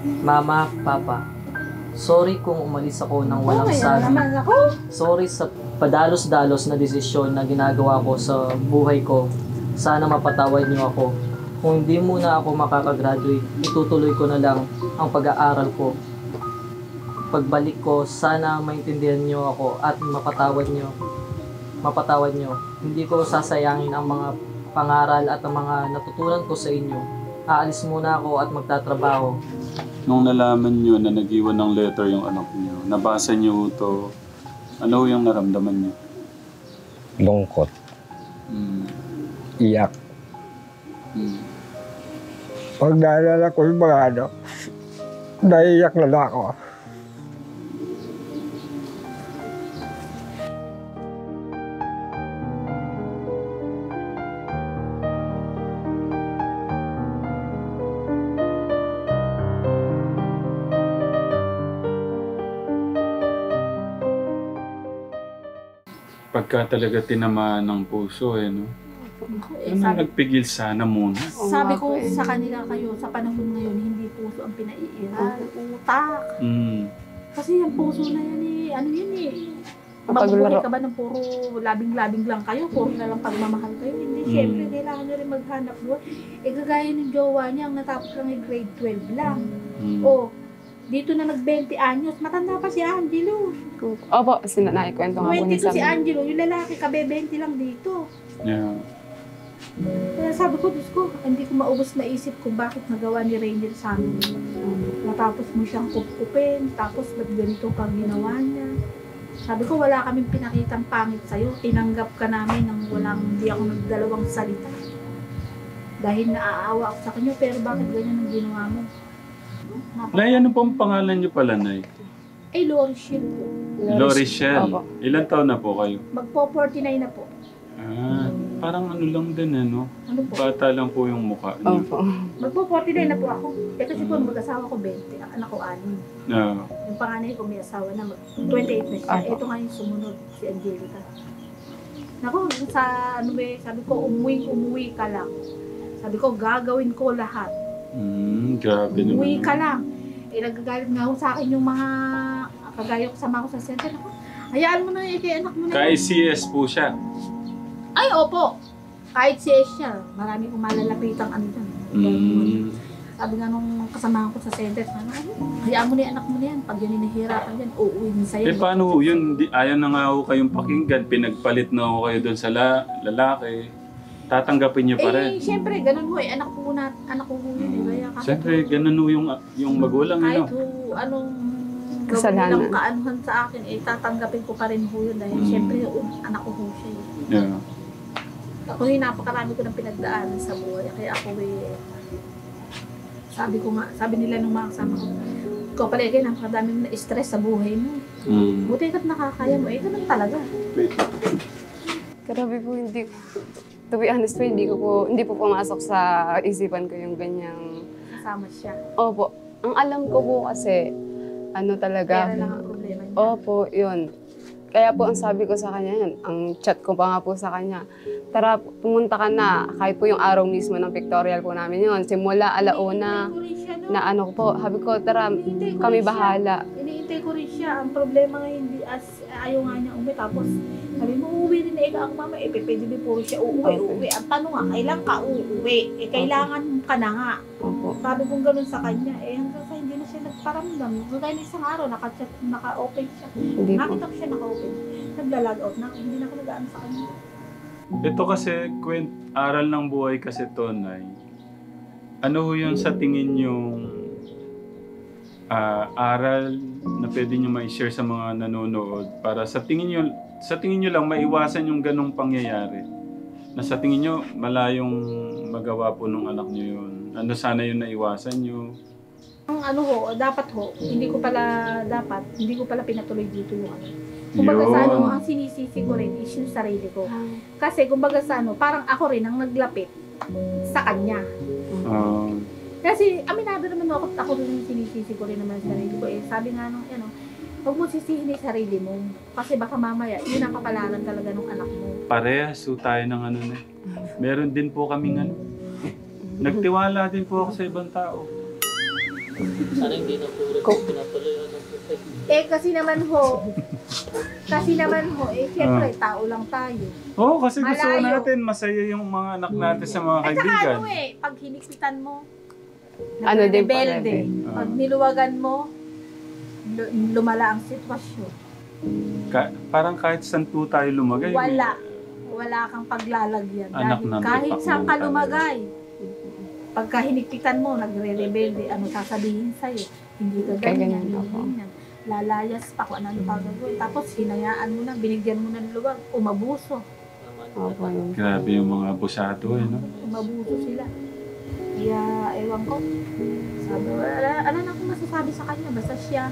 Mama, Papa, sorry kung umalis ako ng walang Okay, sabi. naman ako. Sorry sa padalos-dalos na desisyon na ginagawa ko sa buhay ko. Sana mapatawad niyo ako. Kung hindi muna ako makakagraduate, itutuloy ko na lang ang pag-aaral ko. Pagbalik ko, sana maintindihan niyo ako at mapatawad niyo. Mapatawad niyo. Hindi ko sasayangin ang mga pangaral at ang mga natutunan ko sa inyo. Aalis muna ako at magtatrabaho. Nung nalaman nyo na nag-iwan ng letter yung anak nyo, nabasa nyo ito, ano yung naramdaman nyo? Lungkot, Mm. iyak. Mm. Pag naalala ko yung mga naiiyak na lang ako. Pagka talaga tinamaan ng puso no? Eh, Ano sabi, nagpigil sana muna? sabi ko sa kanila kayo, sa panahon ngayon, hindi puso ang pinaiiral, utak. Mm. Kasi yung puso na yan ano yun Mapaglaro. Mabubuhay ka ba ng puro labing-labing lang kayo, puro na lang pagmamahal kayo? Hindi, syempre, kailangan nyo rin maghanap buhay. Eh, kagaya ng jowa niya, ang natapos lang ay grade 12 lang. Mm. O, dito na nag-20 anyos, matanda pa si Angelo. Opo, naikwento nga po 20 niya to sa si amin. Angelo, yung lalaki, kabe-20 lang dito. Yeah. Kaya sabi ko, Diyos ko, hindi ko maubos na isip kung bakit nagawa ni Ranger sa amin. Natapos mo siyang kupkupin, tapos ba't ganito pang ginawa niya. Sabi ko, wala kaming pinakitang pangit sa'yo. Tinanggap ka namin nang hindi ako nagdalawang salita. Dahil naaawa ako sa kanya, pero bakit ganyan ang ginawa mo? Nay, ano pong pangalan nyo pala, Nay? Ay, Lorichel po. Lorichel. Opo. Ilan taon na po kayo? Magpo-49 na po. Ah, parang ano lang din Ano po? Bata lang po yung mukha niyo. Opo. Magpo-49 na po ako. Eh kasi po, mag-asawa ko 20, ang anak ko 6. Ah. Yung panganay ko may asawa na, 28 na siya. Apo. Ito nga yung sumunod, si Angelica. Naku, sabi ko, umuwi ka lang. Sabi ko, gagawin ko lahat. Grabe naman. Umuwi ka lang. Eh, nagagalit nga ho sa akin yung mga kagaya ko sama ko sa center. Ako, hayaan mo na kay anak mo na. Kay CS po siya. Ay, opo. Kahit si siya, marami kong malalapitang ano dyan. Mm. Sabi nga nung kasama ko sa center, hayaan mo na yung anak mo na yan. Pag yun hinahirapan dyan, uuwi din sa'yo. Eh paano ho yun? Ayaw na nga ho kayong pakinggan. Pinagpalit na ho kayo doon sa lalaki. Tatanggapin niyo pa rin. Siyempre, ganun ho eh. Anak ko ho yun eh. Kaya kahit Siyempre, ganun ho yung magulang. kahit Ano? ho, anong gawin Kasalanan. nilang kaanuhan sa akin, eh, tatanggapin ko pa rin ho yun. Dahil siyempre, anak ko ho siya eh. Yeah. Ako yung napakarami ko ng pinagdaanan sa buhay. Kaya ako sabi nila nung mga kasama ko, ikaw pala kayo, napakadami mo na stress sa buhay mo. Mm. Buti ka't nakakaya mo, eh, ganun talaga. Grabe po, to be honest po, hindi po pumasok sa isipan ko yung ganyang. Kasama siya. Opo, ang alam ko po kasi, talaga. Pera lang ang problema niya. Opo, yun. Kaya po ang sabi ko sa kanya yan, ang chat ko pa nga po sa kanya, tara, pumunta ka na. Kahit po yung araw mismo ng pictorial po namin yun. Simula alauna Iniintay ko rin siya, no? na ano ko po, sabi ko, tara, Iniintay ko kami rin siya. bahala. Iniintay ko rin siya. Ang problema nga hindi, ayaw nga niya umuwi. Tapos, sabi mo, uuwi rin na ikaw ang mama. Eh, pwede din puro siya uuwi. Ang tanong nga, kailan ka uuwi? Eh, kailangan ka na nga. Opo. Sabi kong ganun sa kanya. Eh, hanggang sa hindi na siya nagparamdam. Kaya na isang araw, naka-chat, naka-open siya. Hindi po. Nakita ko siya naka-open. Nagla-log out na. Hindi na ako nag-ano sa kanya. Ito kasi, aral ng buhay kasi to, Nay. Ano ho yun sa tingin yung aral na pwede nyo ma-share sa mga nanonood para sa tingin nyo lang maiwasan yung ganong pangyayari? Na sa tingin nyo, malayong magawa po nung anak nyo yun. Ano sana yun naiwasan nyo? Ang ano ho, hindi ko pala pinatuloy dito yung ano. Kumbaga sa ano, ang sinisisi ko rin is yung sarili ko. Kasi kumbaga sa ano, parang ako rin ang naglapit sa kanya. Kasi aminado naman ako rin yung sinisisi ko rin naman sa sarili ko. Eh, sabi nga nung ano, huwag mo sisihin yung sarili mo. Kasi baka mamaya, yun ang kapalaran talaga ng anak mo. Parehas so tayo ng ano na. Meron din po kaming ano. Nagtiwala din po ako sa ibang tao. Sana hindi na po rin pinatuloy ang buhay. Kasi naman ho, siyempre, tao lang tayo. Oo, kasi gusto Malayo. natin masaya yung mga anak natin sa mga At saka kaibigan. pag hinikpitan mo, Ano din po, rebelde. rebelde. Pag niluwagan mo, lumala ang sitwasyon. Parang kahit saan po tayo lumagay. Wala kang paglalagyan. Anak Dahil ng kahit ipak saan mo ka talaga. lumagay, pagka hinikpitan mo, nagre-rebelde, ano sasabihin sa'yo? Hindi ka Kaya ganyan, ganyan hindi ako. ganyan. Lalayas pa kung ano pa gagawin. Tapos hinayaan mo na, binigyan mo ng luwag, umabuso. Opo, yun. Grabe yung mga abusado no? Umabuso sila. Kaya, ewan ko. Sabi, wala na akong masasabi sa kanya. Basta siya,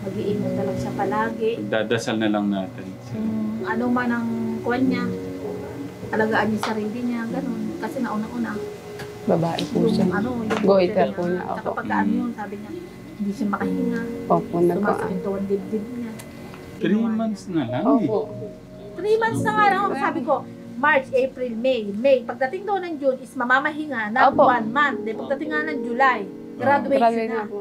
mag-iingat na lang siya palagi. Dadasal na lang natin. Kung ano man ang kuwan niya, alagaan niya sarili niya, ganun. Kasi nauna-una, Babae po siya. yung Goiter po niya, Tsaka opo. pagka ano yun, sabi niya, hindi siya makahinga. Opo, Sumasakit daw ang dibdib niya. 3 months na lang Opo. 3 months na nga lang, sabi ko, March, April, May. Pagdating daw ng June is mamamahinga na Opo. 1 month. Pagdating nga ng July, graduation Grabe na. na po.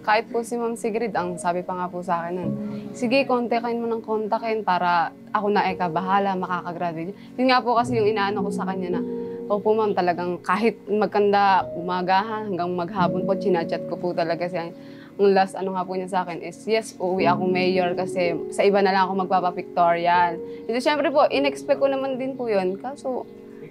Kahit po si Ma'am Sigrid, ang sabi pa nga po sa akin nun, sige, kontakin mo ng kontakin para ako na bahala, makakagraduate. Yun nga po kasi yung inaano ko sa kanya na, opo ma'am, talagang kahit magkanda umagahan hanggang maghapon po, chinachat ko po talaga siya. Ang last ano nga po niya sa akin is, yes, uuwi ako mayor kasi sa iba na lang ako magpapa-pictorial. Ito syempre po, in-expect ko naman din po yun. Kaso,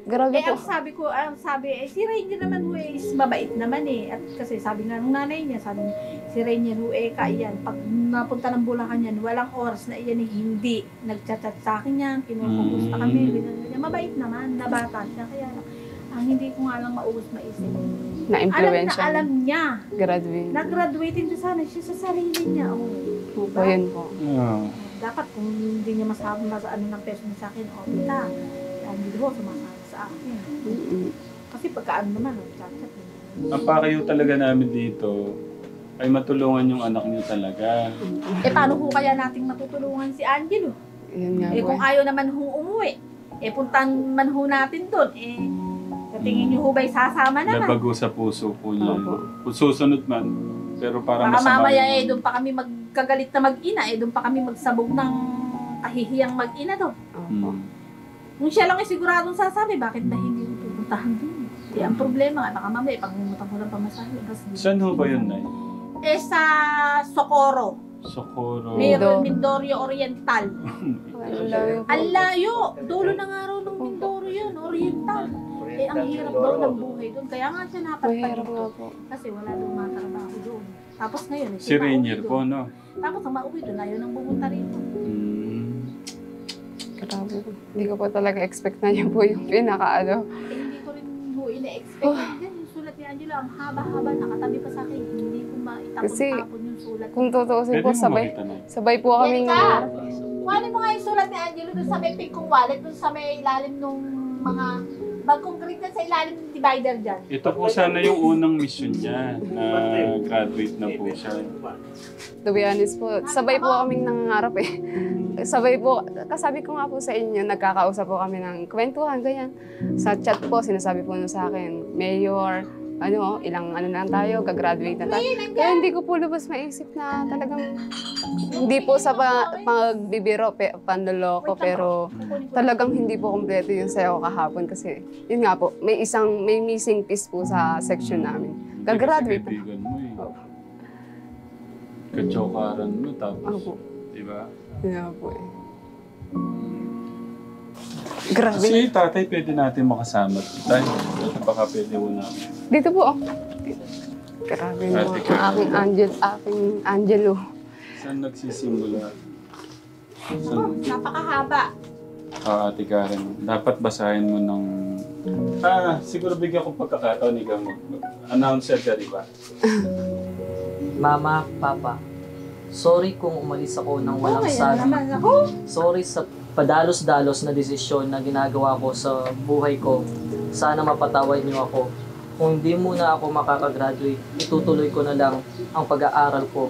grabe po. Ang sabi, si Rainier naman ho is mabait naman eh. At kasi sabi nga ng nanay niya, sabi niya, si Rainier ho iyan. Pag napunta ng Bulacan yan, walang oras na iyan eh, hindi. Nagchat-chat sa akin yan, kinukumusta kami, ganyan. Mabait naman, nabata siya. Kaya ang hindi ko nga lang maubos maisip. Na-influensya. Alam niya. Graduate. Nag-graduating na sana siya sa sarili niya. Opo, yun po. Dapat kung hindi niya masabi ano ng person sa akin, kita. Hindi ho, sumasabi sa akin. Kasi pagkaan naman, nag-chat-chat. Ang pakayo talaga namin dito ay matulungan yung anak niyo talaga. Paano ho kaya nating matutulungan si Angelo? Yun nga po. Kung ayaw naman ho umuwi, puntan man ho natin doon, katingin niyo ho ba'y sasama naman? Nabago sa puso po niya. Opo. Kung susunod man, pero parang Baka masama mamaya yung- doon pa kami magkagalit na mag-ina, doon pa kami magsabog ng kahihiyang mag-ina doon. Opo. Kung siya lang ay siguradong sasabi, bakit ba hindi ko pupuntahan doon? Ang problema, baka mamaya, pangungutang ko ng pamasahe. Saan ho ba yun, Nay? Sa Socorro, Socorro. Mindoro Oriental. Ang layo po. Ang layo! Dulo ng araw ng Mindoro yun, Oriental. Ang hirap daw ng buhay doon. Kaya nga siya napadpad Mahirap nga dito. po. Kasi wala daw matrabaho doon. Tapos ngayon, Si Rainier po, no? Tapos ang mauwi doon, ayaw nang pumunta rito. Grabe. Hindi ko po talaga expect na yun po yung pinaka-ano. Hindi ko rin ho ina-expect. Yan, yung sulat ni Angelo, ang haba-haba, nakatabi pa sa akin. Hindi ko Kasi, maitapon-tapon yung sulat. Kung tutuusin Pwede po, mo makita, Nay. sabay po kami Yanika! Kuhanin mo nga yung sulat ni Angelo doon sa may pink kong wallet, doon sa may ilalim nung mga bag-concrete sa ilalim ng divider dyan. Ito po sana yung unang mission niya na graduate na po siya. To be honest po, sabay po kaming nangangarap eh. Sabay po, kasabi ko nga po sa inyo, nagkakausap po kami ng kwentuhan, ganyan. Sa chat po, sinasabi po sa akin, Mayor, ilang ano na lang tayo, gagraduate na tayo. Kaya hindi ko po lubos maisip na talagang, hindi po sa pagbibiro, panloloko, pero talagang hindi po kompleto yung sayo kahapon kasi, yun nga po, may missing piece po sa section namin. Gagraduate na. Kaibigan mo eh. Kajokaran mo tapos, Opo. di ba? Yun nga po eh. Grabe. Si tatay pwede natin makasama. Tay, baka pwede mo na. Dito po, oh. Grabe mo. Ate Karen. Aking Angelo. Saan nagsisimula? Napakahaba. Ate Karen, dapat basahin mo ng... siguro bigyan ko pagkakataon, ikaw mag-announcer ka, di ba? Mama, Papa, sorry kung umalis ako ng walang Kaya sabi. naman ako. Sorry sa padalos-dalos na desisyon na ginagawa ko sa buhay ko. Sana mapatawad niyo ako. Kung hindi muna ako makakagraduate, itutuloy ko na lang ang pag-aaral ko.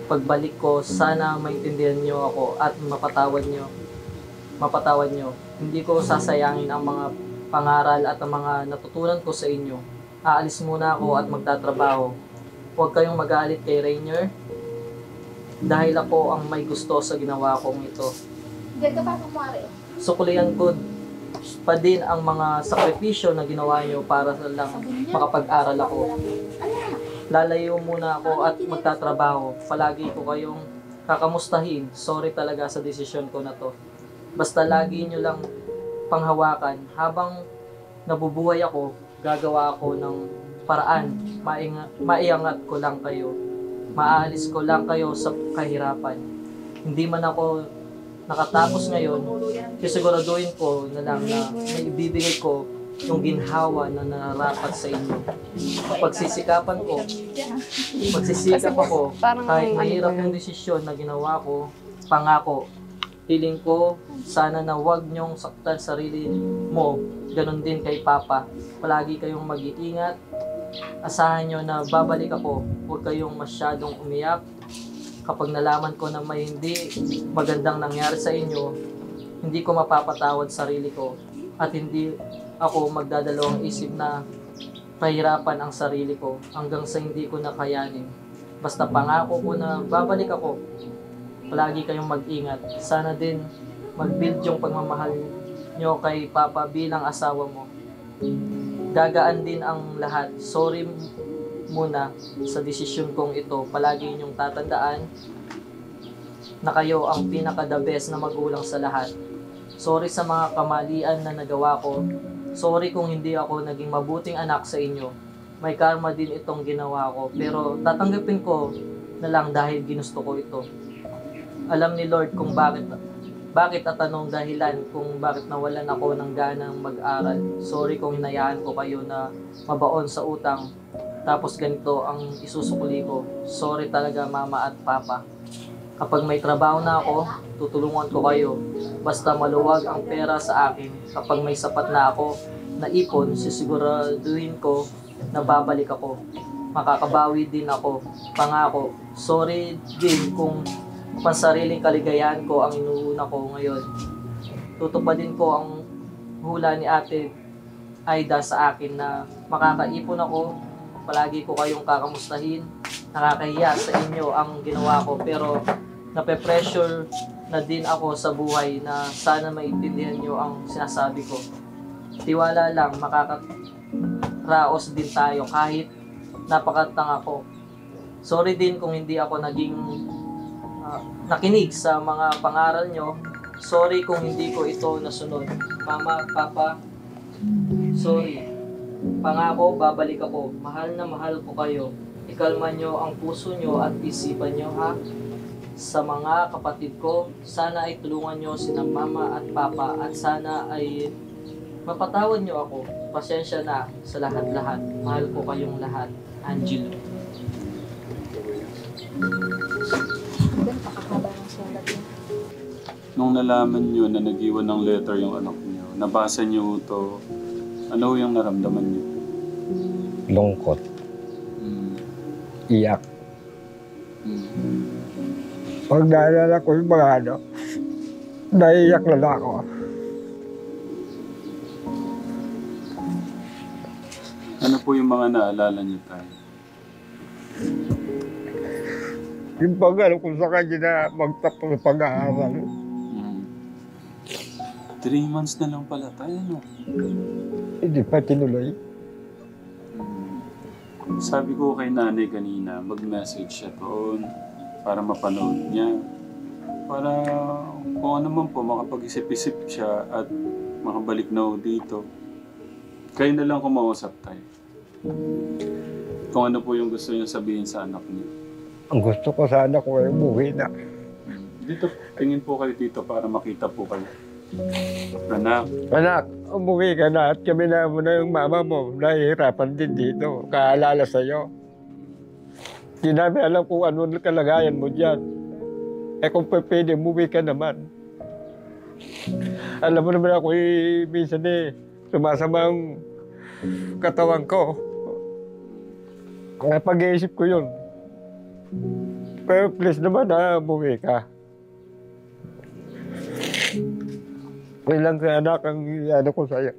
Pagbalik ko, sana maintindihan niyo ako at mapatawad niyo. Hindi ko sasayangin ang mga pangaral at ang mga natutunan ko sa inyo. Aalis muna ako at magtatrabaho. Huwag kayong magalit kay Rainier dahil ako ang may gusto sa ginawa kong ito. Diyan ka pa kumari. Suklian ko pa din ang mga sakripisyo na ginawa niyo para lang makapag-aral ako. Lalayo muna ako at magtatrabaho. Palagi ko kayong kakamustahin. Sorry talaga sa desisyon ko na to. Basta lagi niyo lang panghawakan. Habang nabubuhay ako, gagawa ako ng paraan. Maiangat ko lang kayo. Maaalis ko lang kayo sa kahirapan. Hindi man ako nakatapos ngayon, sisiguraduhin ko na lang na may ibibigay ko yung ginhawa na nararapat sa inyo. Pagsisikap ako, kahit mahirap yung desisyon na ginawa ko, pangako, hiling ko, sana na huwag niyong saktan sarili mo, ganun din kay Papa. Palagi kayong mag-iingat, asahan niyo na babalik ako, huwag kayong masyadong umiyak. Kapag nalaman ko na may hindi magandang nangyari sa inyo, hindi ko mapapatawad sarili ko at hindi ako magdadalawang isip na pahirapan ang sarili ko hanggang sa hindi ko nakayanin. Basta pangako ko na babalik ako. Palagi kayong mag-ingat. Sana din mag-build yung pagmamahal nyo kay Papa bilang asawa mo. Gagaan din ang lahat. Sorry muna sa desisyon kong ito. Palagi ninyong tatandaan na kayo ang pinaka-the best na magulang sa lahat. Sorry sa mga kamalian na nagawa ko. Sorry kung hindi ako naging mabuting anak sa inyo. May karma din itong ginawa ko, pero tatanggapin ko na lang dahil ginusto ko ito. Alam ni Lord kung bakit at anong dahilan kung bakit nawalan ako ng ganang mag-aral. Sorry kung hinayaan ko kayo na mabaon sa utang. Tapos ganito ang isusukli ko. Sorry talaga Mama at Papa. Kapag may trabaho na ako, tutulungan ko kayo. Basta maluwag ang pera sa akin. Kapag may sapat na ako na ipon, sisiguraduhin ko na babalik ako. Makakabawi din ako. Pangako. Sorry din kung pansariling kaligayahan ko ang inuuna ko ngayon. Tutupadin ko ang hula ni Ate Aida sa akin na makakaipon ako. Palagi ko kayong kakamustahin. Nakakahiya sa inyo ang ginawa ko, pero nape-pressure na din ako sa buhay na sana maintindihan nyo ang sinasabi ko. Tiwala lang, makakaraos din tayo kahit napakatanga ko. Sorry din kung hindi ako naging nakinig sa mga pangaral nyo. Sorry kung hindi ko ito nasunod. Mama, Papa, sorry. Pangako, babalik ako. Mahal na mahal ko kayo. Ikalma nyo ang puso nyo at isipan nyo, ha? Sa mga kapatid ko, sana ay tulungan nyo sina Mama at Papa at sana ay mapatawad nyo ako. Pasensya na sa lahat-lahat. Mahal ko kayong lahat. Angelo. Nung nalaman nyo na nag-iwan ng letter yung anak nyo, nabasa nyo ito, ano yung naramdaman nyo? Lungkot, iyak. Pag naalala ko yung mga naiiyak na ako. Ano po yung mga naalala nyo tayo? Yung pag-alam ko sa kanya na magtapos ng pag-aaral. 3 months na lang pala tayo, no? Hindi pa tinuloy. Sabi ko kay nanay kanina, mag-message siya doon para mapanood niya. Para kung ano man po, makapag-isip-isip siya at makabalik na ho dito. Kayo na lang kumausap tayo. Kung ano po yung gusto niyo sabihin sa anak niyo. Ang gusto ko sana ko ay umuwi na. Dito, tingin po kayo dito para makita po kayo. Anak. Anak, umuwi ka na at kami na muna yung mama mo. Nahihirapan din dito. Kaalala sa'yo. Hindi namin alam kung ano kalagayan mo dyan. Eh kung pwede, umuwi ka naman. Alam mo naman ako, minsan sumasama ang katawan ko. Kaya pag-iisip ko yun. Pero please naman umuwi ka. Ilang anak ang ano ko sa'yo.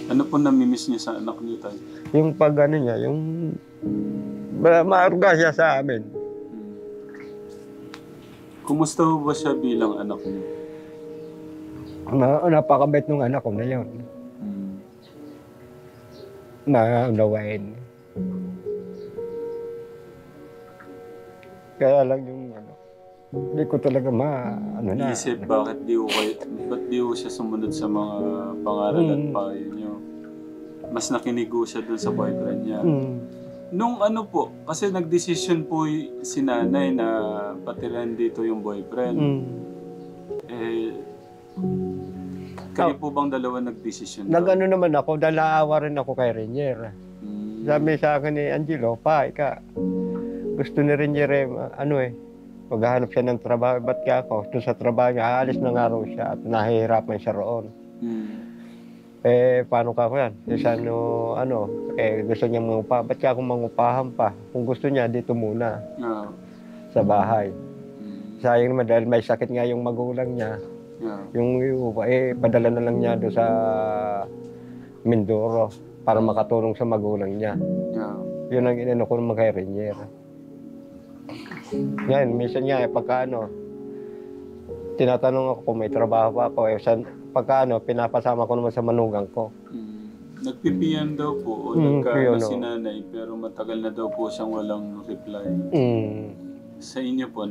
Ano po namimiss niyo sa anak niyo tayo? Yung pag ano niya, yung maaruga siya sa amin. Kumusta ho ba siya bilang anak niyo? Napakabait nung anak ko na yun. Naunawain. Kaya lang yung ano, hindi ko talaga Isip, ba't di ho siya sumunod sa mga pangaral at payo niyo? Mas nakinig ho siya dun sa boyfriend niya. Nung ano po, kasi nagdesisyon po si nanay na patiran dito yung boyfriend. Kayo po bang dalawa nagdesisyon? Nag-ano naman ako, dahil naawa rin ako kay Renier. Sabi sa akin ni Angelo, gusto ni Renier maghahanap siya ng trabaho. Ba't kaya ako? Doon sa trabaho niya, aalis na nga raw siya at nahihirapan siya roon. Paano ka ko yan? Gusto niya mangupa. Ba't kaya akong mangupahan pa? Kung gusto niya, dito muna. Sa bahay. Sayang naman dahil may sakit nga yung magulang niya. Yung padala na lang niya doon sa Mindoro para makatulong sa magulang niya. Yun ang inano ko naman kay Renier. Ngayon, minsan nga, tinatanong ako kung may trabaho pa ako. Pinapasama ko naman sa manugang ko. Nagpipiyan daw po o nagkaano si nanay pero matagal na daw po siyang walang reply. Sa inyo po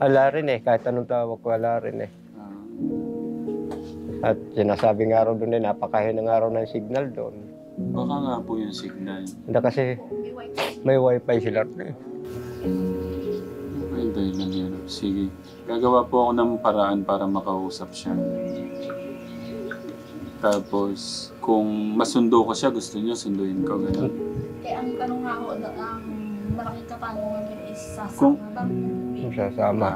Wala rin kahit anong tawag ko, wala rin At sinasabi nga raw doon napakahinang nga raw ng signal doon. Baka nga po yung signal. Hindi kasi may wifi sila. Ay, dahilan yan. Sige. Gagawa po ako ng paraan para makausap siya. Tapos, kung masundo ko siya, gusto niyo sunduin ko. Gano'n. Ang tanong nga ho, ang malaking katanungan niya is Kung- sasama bang uuwi? Sasama.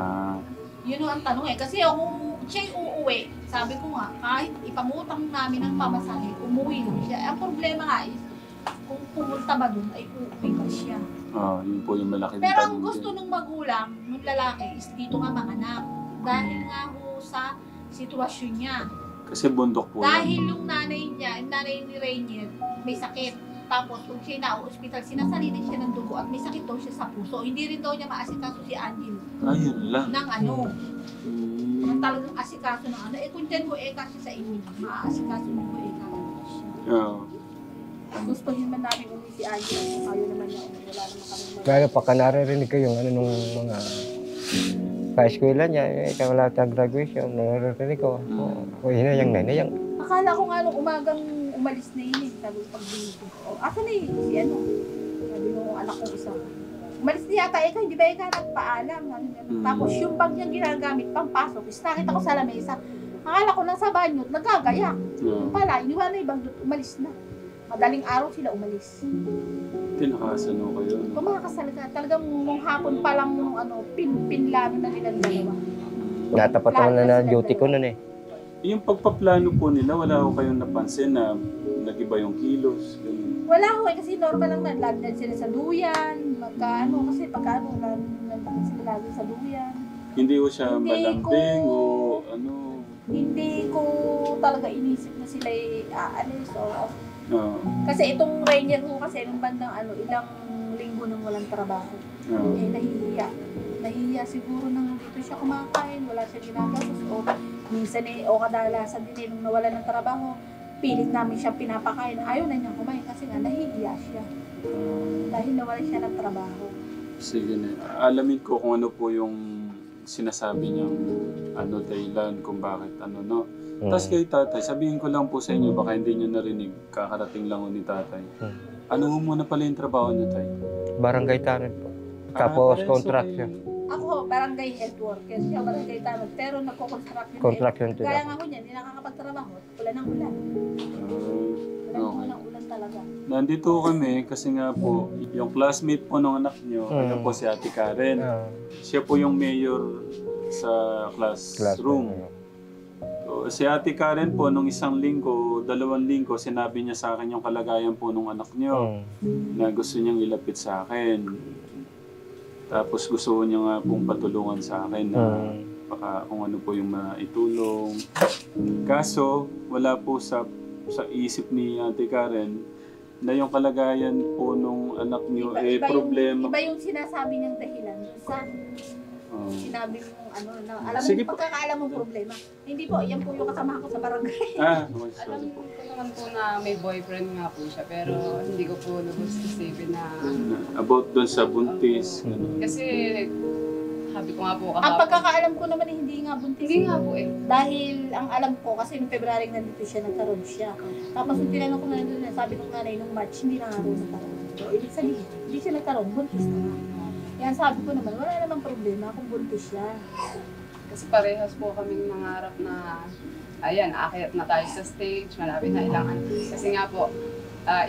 Yun ang tanong kasi kung siya'y uuwi, sabi ko nga, kahit ipangutang namin ng pamasahe, umuwi lang siya. Ang problema nga is, kung pumunta ba dun, ay uuwi ba siya. Yun po yung malaking Pero ang tanong gusto din. ng magulang, ng lalaki, is dito nga manganak. Dahil nga ho sa sitwasyon niya. Kasi bundok po Dahil yan. yung nanay niya, yung nanay ni Rainier, may sakit. Tapos kung siya na-hospital, sinasalinin siya ng dugo at may sakit daw siya sa puso. Hindi rin daw niya maasikaso si Angel Ayun lang. ng ng talagang asikaso ng kung dyan ho kasi sa inyo, maaasikaso niyo ho siya. Gusto niyo man namin umi si Angel, ayaw naman niya umi, wala naman kami Kaya pagka naririnig ko yung nung mga ka-eskwela niya, wala tayong graduation, naririnig ko. Hinayang. Akala ko nga nung umagang umalis na yun sabi ko pag-binigay. Asa na yun? Si sabi nung anak kong isa. Umalis na yata ikaw, hindi ba ikaw nagpaalam? Tapos yung bag niyang ginagamit pangpasok, is nakita ko sa lamesa. Akala ko nasa banyo, nagagayak. Pala, iniwan na yung bag doon, umalis na. Madaling araw sila umalis. Tinakasan ko kayo. Kumakasal ka. Talagang nung hapon pa lang nung pinlano na nilang dalawa. Natapat naman na duty ko nun Yung pagpaplano po nila, wala ko kayong napansin na nag-iba yung kilos. Ganun. Wala ko kasi normal lang na. Lagyan sila sa duyan. Kasi nandun sila lagi sa duyan. Hindi ko siya Hindi malambing ko- o ano. Hindi ko talaga inisip na sila aalis. Kasi itong Rainier ko kasi nung bandang ilang linggo nang walang trabaho. Nahihiya. Nahihiya siguro nang dito siya kumakain, wala siya ginagasos. O minsan kadalasan din nung nawala ng trabaho, pilit namin siya pinapakain. Ayaw na niyang kumain kasi nga nahihiya siya. Dahil nawala siya ng trabaho. Sige na. Alamin ko kung ano po yung sinasabi niyang dahilan kung bakit Tapos kay tatay, sabihin ko lang po sa inyo, baka hindi niyo narinig, kakarating lang ni tatay. Ano muna pala yung trabaho niyo, tay? Barangay tanod po. Tapos pareho, contraction. Ako, barangay health worker siya, barangay tanod. Pero nagko-construction. Contraction Kaya sila. nga ko niya, hindi nakakapagtrabaho. Ulan ng ulan. Okay. Ng ulan talaga. Nandito kami kasi nga po, yung classmate po ng anak niyo, ano po si Ate Karen. Siya po yung mayor sa classroom. So, si Ate Karen po, nung 1 linggo, 2 linggo, sinabi niya sa akin yung kalagayan po ng anak niyo na gusto niyang ilapit sa akin. Tapos gusto niya nga pong patulungan sa akin na baka kung ano po yung maitulong. Kaso, wala po sa isip ni Ate Karen na yung kalagayan po nung anak niyo problema. Iba yung sinasabi niyang dahilan. Sa Oh. sinabi mong ano, na, alam Sige mo, po. pagkakaalam mong problema. Hindi po, yan po yung kasama ko sa barangay. Okay, Alam sorry. ko naman po na may boyfriend nga po siya, pero hindi ko po lubos isipin na... About doon sa buntis. Ano. Kasi, sabi ko nga po Ang kahapon. pagkakaalam ko naman eh, hindi nga buntis. Hindi nga po eh. Dahil ang alam ko, kasi noong February nandito siya, nagkaroon siya. Tapos nung tinanong ko na nandun, sabi ng nanay nung March, hindi na nga roon nagkaroon. So, ibig sabihin, hindi siya nagkaroon, buntis na nga. Yan sabi ko naman, wala namang problema kung buntis siya. Kasi parehas po kaming nangarap na, ayan, aakyat na tayo sa stage, malapit na ilangan. Kasi nga po,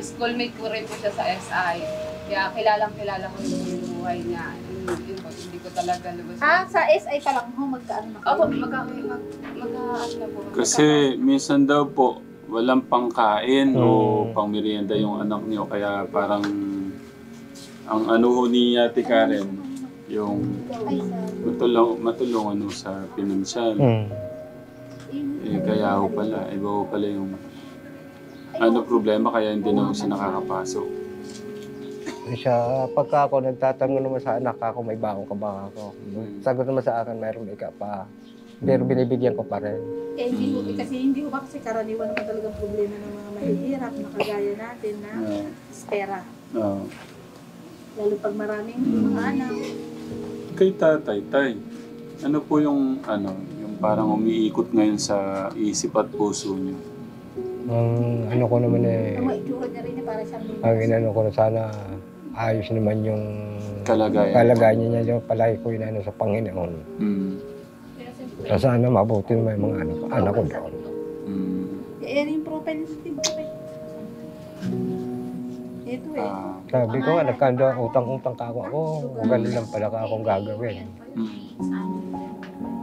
schoolmate ko rin po siya sa SI. Kaya kilala ko yung buhay niya. Yun po, hindi ko talaga lubos. Sa SI pa lang ho, magkaano na Opo, kayo? mag-aano na po. Kasi minsan daw po, walang pangkain o pangmerienda yung anak niyo. Kaya parang ang ano ho ni Ate Karen, yung Ay, sa... matulungan ho sa pinansyal. Kaya ho pala, iba ho pala yung problema kaya hindi na ho siya nakakapasok. Siya, pagka ako nagtatanong naman sa anak ako, may baon ka ba ako? Sagot naman sa akin, mayroon ka pa. Pero binibigyan ko pa rin. hindi ho, kasi hindi ho ba kasi karaniwan naman talagang problema ng mga mahihirap na kagaya natin na pera. Oo. Lalo pag maraming mga anak. Kay tatay, ano po yung yung parang umiikot ngayon sa isip at puso niyo? Ang ano ko naman Ang maitsura niya rin para siyang ang inano ko na sana ayos naman yung Kalagayan. niya yung palagi ko inano sa Panginoon. Mm. Na sana mabuti naman yung mga anak ko doon. Mm. yung profile natin. Ito eh. Sabi ko nga, nagkando utang-utang ka ako. Ganun lang pala ka akong gagawin.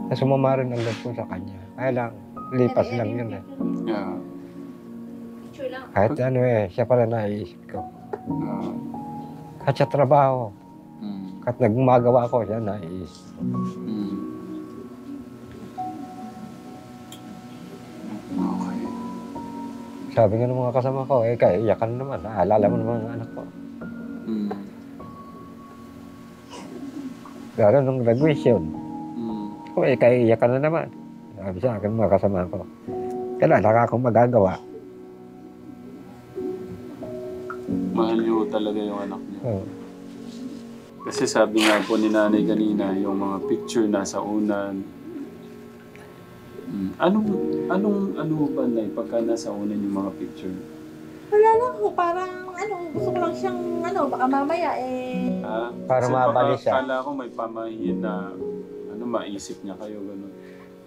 Na sumama rin ang loob ko sa kanya. Kaya lang, lipas lang yun eh. Yeah. Kahit ano siya pala naiisip ko. Ah. Kahit sa trabaho, Mm. kahit nagmagawa ko, siya naiisip. Mm. Okay. Sabi nga ng mga kasama ko, kaya iyakan naman. Naalala mo naman ang anak ko. Mm. Pero nung graduation, Mm. kaya iyakan na naman. Sabi sa akin mga kasama ko, kaya wala akong magagawa. Mahal niyo talaga yung anak niyo. Oh. Kasi sabi nga po ni nanay kanina, yung mga picture nasa unan. Anong ba na pagka nasa unan yung mga picture? Wala lang ho, parang gusto ko lang siyang baka mamaya Para kasi mabalis siya. Kala ko may pamahiin na maisip niya kayo gano'n.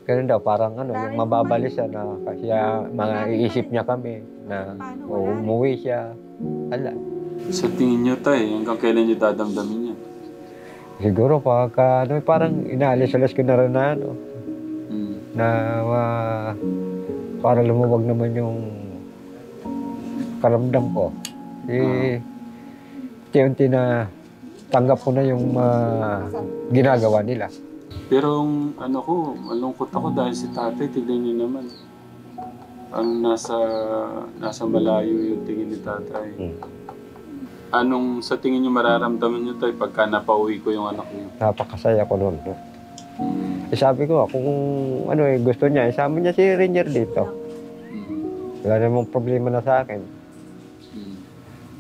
Ganun daw, parang yung mababali siya na kasi mga iisip niya kami na umuwi siya. Ala. Sa tingin niyo hanggang kailan niyo dadamdamin yan? Siguro pagka parang inaalis-alis ko na rin na na para lumuwag naman yung karamdam ko. Unti-unti na tanggap ko na yung ginagawa nila. Pero malungkot ako dahil si tatay, tignan niyo naman. Ang nasa malayo yung tingin ni tatay. Anong sa tingin niyo mararamdaman niyo pagka napauwi ko yung anak niyo? Napakasaya ko noon. Sabi ko, kung gusto niya, isama niya si Ranger dito. Wala namang problema na sa akin.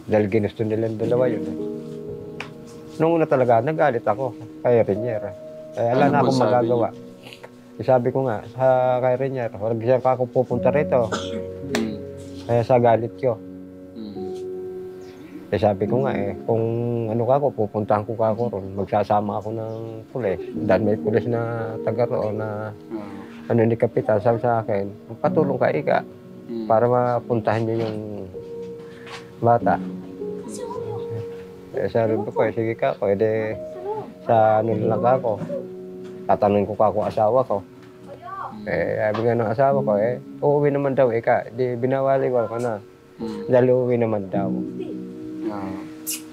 Dahil ginusto nilang dalawa yun. Nung una talaga, nagalit ako kay Ranger. Kaya wala na akong magagawa. Sabi ko nga, sa kay Ranger, wag siya pa ako pupunta rito. Kaya sa galit ko. Sabi ko nga kung pupuntahan ko ka ako ron, magsasama ako ng pulis. Dahil may pulis na taga roon na ni Kapitan, sabi sa akin, patulong ka ika para mapuntahan niyo yung bata. Sabi ko, sige ka, pwede sa lang ako. Tatanungin ko ka ako asawa ko. Sabi nga ng asawa ko, uuwi naman daw ika. Di binawali ko na. Dahil uuwi naman daw.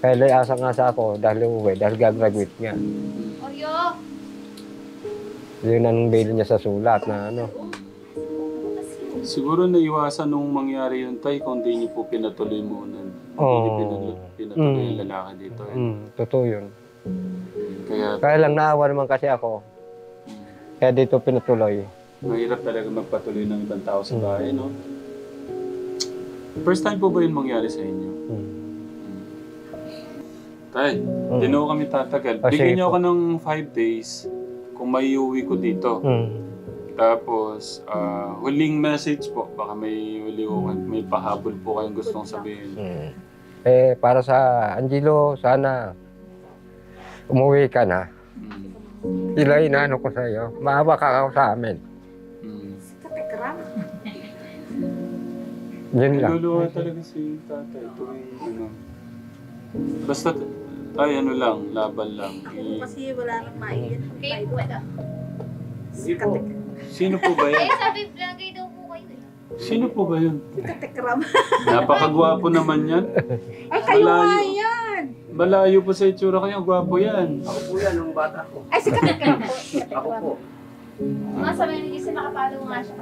Kaya asa ako dahil uuwi, dahil gagraduate niya. Yun ang bail niya sa sulat na Siguro naiwasan nung mangyari yun, tay, kung di niyo po pinatuloy muna. Hindi niyo pinatuloy yung lalaki dito. Totoo yun. Kaya Kaya lang naawa naman kasi ako. Kaya dito pinatuloy. mahirap talaga magpatuloy ng ibang tao sa bahay, no? First time po ba yun mangyari sa inyo? Tay, di na ako kami tatagal. Ah, Bigyan sige niyo po. ako ng 5 days kung may uwi ko dito. Tapos, huling message po. Baka may pahabol po kayong gustong sabihin. Para sa Angelo, sana umuwi ka na. Sila inaano ko sa iyo. Maawa ka ako sa amin. Katekram. Yun lang. Niluluwa talaga si tatay. Tuwing ano. Basta, ay ano lang, laban lang. Kasi wala nang maiyan. Kayo po ito. Hindi po. Sino po ba yan? Eh, sabi, vlogger daw po kayo eh. Sino po ba yun? Katekram. Napakagwapo naman yan. Ay, kayo nga Malayo. yan. Malayo po sa itsura kayo, gwapo yan. Ako po yan, nung bata ko. Ay, si Katekram po. Ako po. Mga sabi ni Jesse, nakapalo nga siya.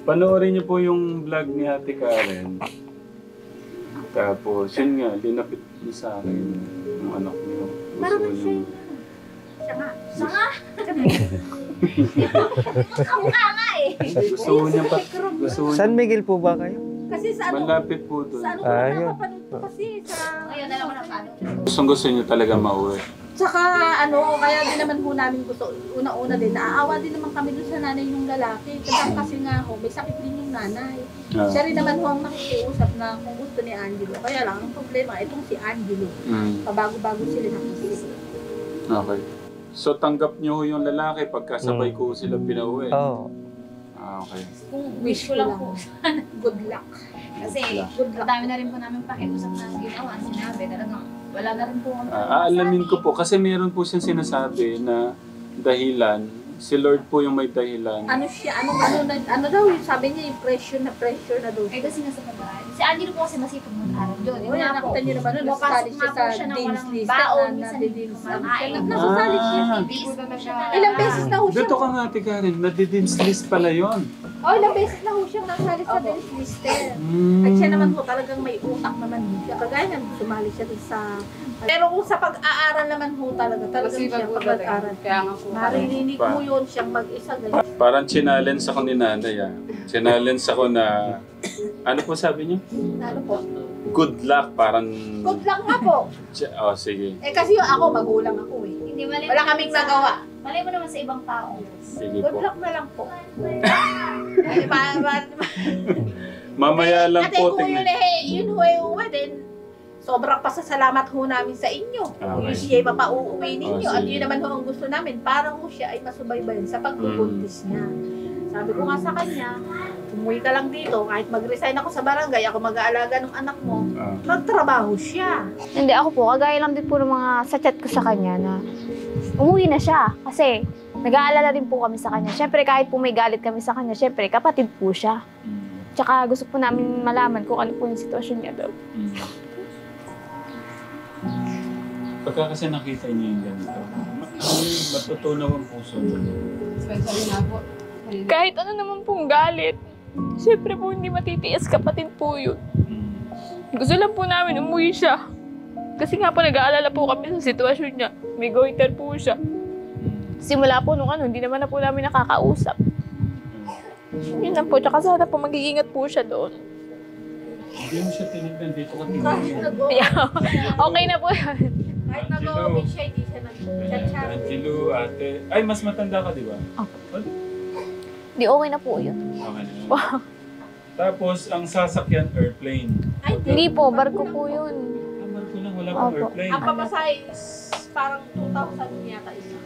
Panoorin niyo po yung vlog ni Ate Karen. Tapos, yun nga, linapit niyo sa akin yung anak niyo. Gusto Marunong siya niyo. yun. Siya nga. Siya nga. Kamukha nga eh. Gusto niya pa. Gusto niya. San Miguel po ba kayo? Kasi sa ano, Malapit po doon. sa ano ko Ah, na yun. napapanood ko kasi sa... Ngayon, alam ko na paano. Gusto niyo talaga mauwi. Tsaka ano, kaya din naman po namin gusto, una-una din, naaawa din naman kami dun sa nanay ng lalaki. Kasi nga ho, may sakit din yung nanay. Ah. Siya rin naman ho ang nakikiusap na kung gusto ni Angelo. Kaya lang, ang problema, itong si Angelo. Pabago-bago sila nakisip. Okay. So, tanggap niyo yung lalaki pagkasabay ko sila pinauwi. Oo. Okay. Kung wish ko lang po. Good luck. Kasi, Good ang luck. dami na rin po namin pakiusap na ginawa. Sinabi, talagang wala na rin po kami. Aalamin ko po, kasi meron po siyang sinasabi na dahilan, si Lord po yung may dahilan. Ano siya, ano daw, sabi niya yung pressure na daw. Eh kasi nga sa pag-aaral. Si Angelo po kasi masipag mag-aaral doon. O yan, nakita niyo naman nun, nasasali siya sa Dean's List. baon. Na Minsan Dean's kumakain. Nasasali siya. Ilang beses na ho siya. Dito ka nga, Ate Karen, nadidins list pala yun. Ilang beses na ho siyang nasali sa Dean's List. At siya naman po talagang may utak naman siya. Kagaya na sumali siya dun sa... Pero kung sa pag-aaral naman ho talagang siya pag-aaral. Kaya nga po. Marinig mo yun siyang mag-isa. Ganyan. Parang challenge ako ni nanay challenge ako na, ano po sabi niyo? Ano po? Good luck, parang... Good luck nga po. Oh, sige. Eh kasi yung ako, magulang ako eh. Hindi, mali Wala kaming magawa. Mali mo naman sa ibang tao. Sige Good po. luck na lang po. Ay, Mamaya lang Kasi po, kung yun tingnan. yun ho eh, uwi din. Sobrang pasasalamat ho namin sa inyo. Kung Okay. yun siya ay mapauuwi ninyo. Oh, At sige. yun naman ho ang gusto namin. Para ho siya ay masubaybayan sa pagbubuntis niya. Sabi ko nga sa kanya, umuwi ka lang dito. Kahit mag-resign ako sa barangay, ako mag-aalaga ng anak mo. Magtrabaho siya. Hindi, ako po, kagaya lang din po ng mga sa chat ko sa kanya na umuwi na siya. Kasi nag-aalala din po kami sa kanya. Siyempre, kahit po may galit kami sa kanya, siyempre, kapatid po siya. Tsaka gusto po namin malaman kung ano po yung sitwasyon niya daw. Pagka kasi nakita niyo yung ganito, matutunaw ang puso niyo. Especially na po. Kahit ano naman pong galit, siyempre po hindi matitiis, kapatid po yun. Gusto lang po namin umuwi siya. Kasi nga po nag-aalala po kami sa sitwasyon niya. May goiter po siya. Simula po nung hindi naman na po namin nakakausap. Yun lang po, tsaka sana po mag-iingat po siya doon. Hindi mo siya tinignan dito ka Kahit tinignan. Okay na po yun. Kahit nag-uwi siya, hindi siya nag-chat. Angelo, ate. Ay, mas matanda ka, di ba? Di okay na po yun. Okay na. Tapos, ang sasakyan, airplane. Ay, Hindi po, barko po yun. Amar ko lang, wala pang Opo. airplane. Ang pamasahe is parang 2,000 yata isa.